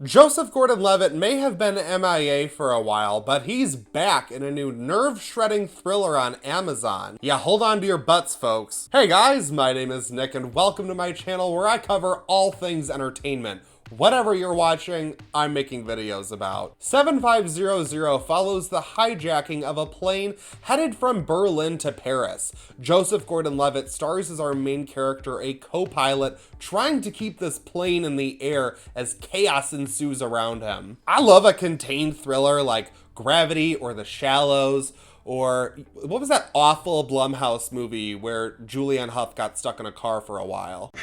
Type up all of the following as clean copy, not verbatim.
Joseph Gordon-Levitt may have been MIA for a while, but he's back in a new nerve-shredding thriller on Amazon. Yeah, hold on to your butts, folks. Hey guys, my name is Nick and welcome to my channel where I cover all things entertainment. Whatever you're watching, I'm making videos about. 7500 follows the hijacking of a plane headed from Berlin to Paris. Joseph Gordon-Levitt stars as our main character, a co-pilot, trying to keep this plane in the air as chaos ensues around him. I love a contained thriller like Gravity or The Shallows, or what was that awful Blumhouse movie where Julianne Hough got stuck in a car for a while?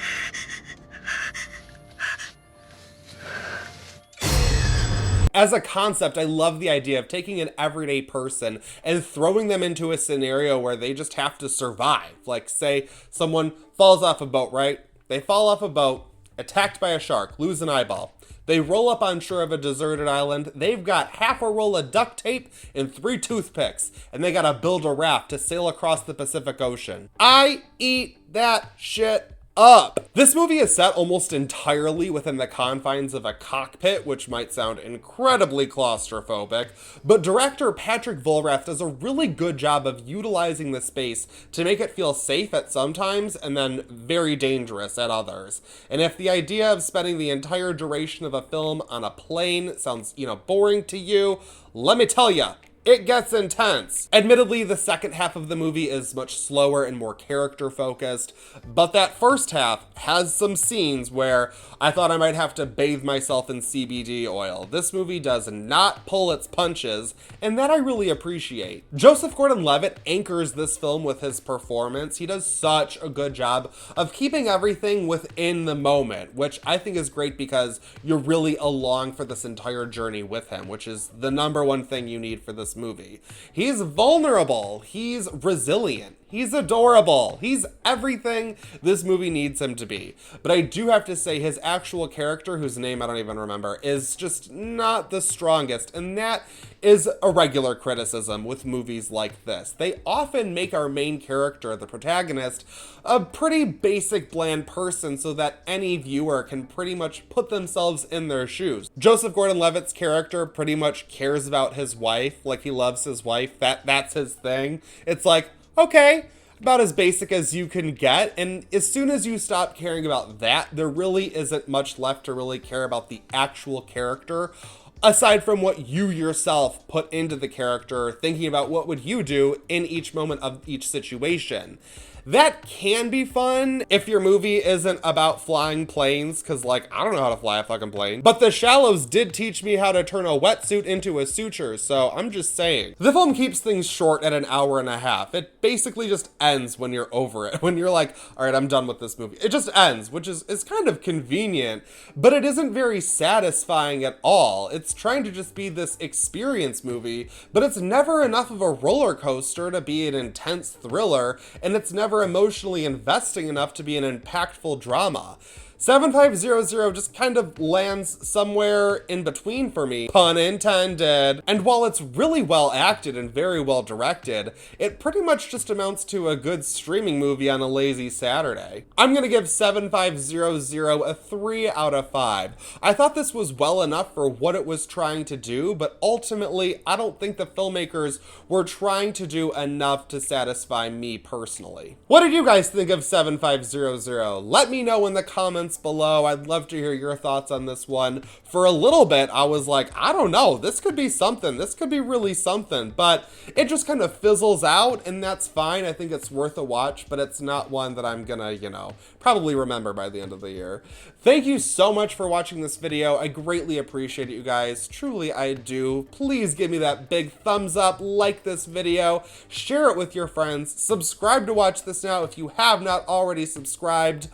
As a concept, I love the idea of taking an everyday person and throwing them into a scenario where they just have to survive. Like, say someone falls off a boat, right? They fall off a boat, attacked by a shark, lose an eyeball. They roll up on shore of a deserted island. They've got half a roll of duct tape and 3 toothpicks, and they gotta build a raft to sail across the Pacific Ocean. I eat that shit up. This movie is set almost entirely within the confines of a cockpit, which might sound incredibly claustrophobic, but director Patrick does a really good job of utilizing the space to make it feel safe at some times and then very dangerous at others. And if the idea of spending the entire duration of a film on a plane sounds, boring to you, let me tell you, it gets intense. Admittedly, the second half of the movie is much slower and more character focused, but that first half has some scenes where I thought I might have to bathe myself in CBD oil. This movie does not pull its punches, and that I really appreciate. Joseph Gordon-Levitt anchors this film with his performance. He does such a good job of keeping everything within the moment, which I think is great because you're really along for this entire journey with him, which is the #1 thing you need for this movie. He's vulnerable, he's resilient, he's adorable, he's everything this movie needs him to be. But I do have to say his actual character, whose name I don't even remember, is just not the strongest, and that is a regular criticism with movies like this. They often make our main character, the protagonist, a pretty basic, bland person so that any viewer can pretty much put themselves in their shoes. Joseph Gordon-Levitt's character pretty much cares about his wife, like he loves his wife, that's his thing. It's like, okay, about as basic as you can get, and as soon as you stop caring about that, there really isn't much left to really care about the actual character, aside from what you yourself put into the character, thinking about what would you do in each moment of each situation. That can be fun if your movie isn't about flying planes, because, I don't know how to fly a fucking plane. But The Shallows did teach me how to turn a wetsuit into a suture, so I'm just saying. The film keeps things short at 1.5 hours. It basically just ends when you're over it. When you're like, all right, I'm done with this movie. It just ends, which is kind of convenient, but it isn't very satisfying at all. It's trying to just be this experience movie, but it's never enough of a roller coaster to be an intense thriller, and it's never emotionally investing enough to be an impactful drama. 7500 just kind of lands somewhere in between for me, pun intended. And while it's really well acted and very well directed, it pretty much just amounts to a good streaming movie on a lazy Saturday. I'm gonna give 7500 a 3 out of 5. I thought this was well enough for what it was trying to do, but ultimately, I don't think the filmmakers were trying to do enough to satisfy me personally. What did you guys think of 7500? Let me know in the comments below. I'd love to hear your thoughts on this one. For a little bit, I was like, I don't know, this could be something. This could be really something, but it just kind of fizzles out, and that's fine. I think it's worth a watch, but it's not one that I'm gonna, probably remember by the end of the year. Thank you so much for watching this video. I greatly appreciate it, you guys. Truly, I do. Please give me that big thumbs up, like this video, share it with your friends, subscribe to watch this now if you have not already subscribed.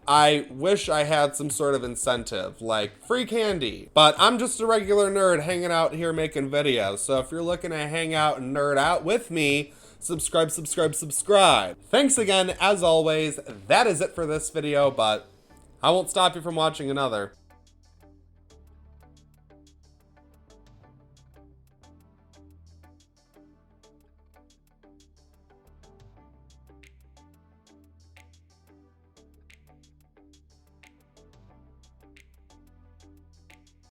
I wish I had some sort of incentive, like free candy, but I'm just a regular nerd hanging out here making videos. So if you're looking to hang out and nerd out with me, subscribe. Thanks again, as always. That is it for this video, but I won't stop you from watching another.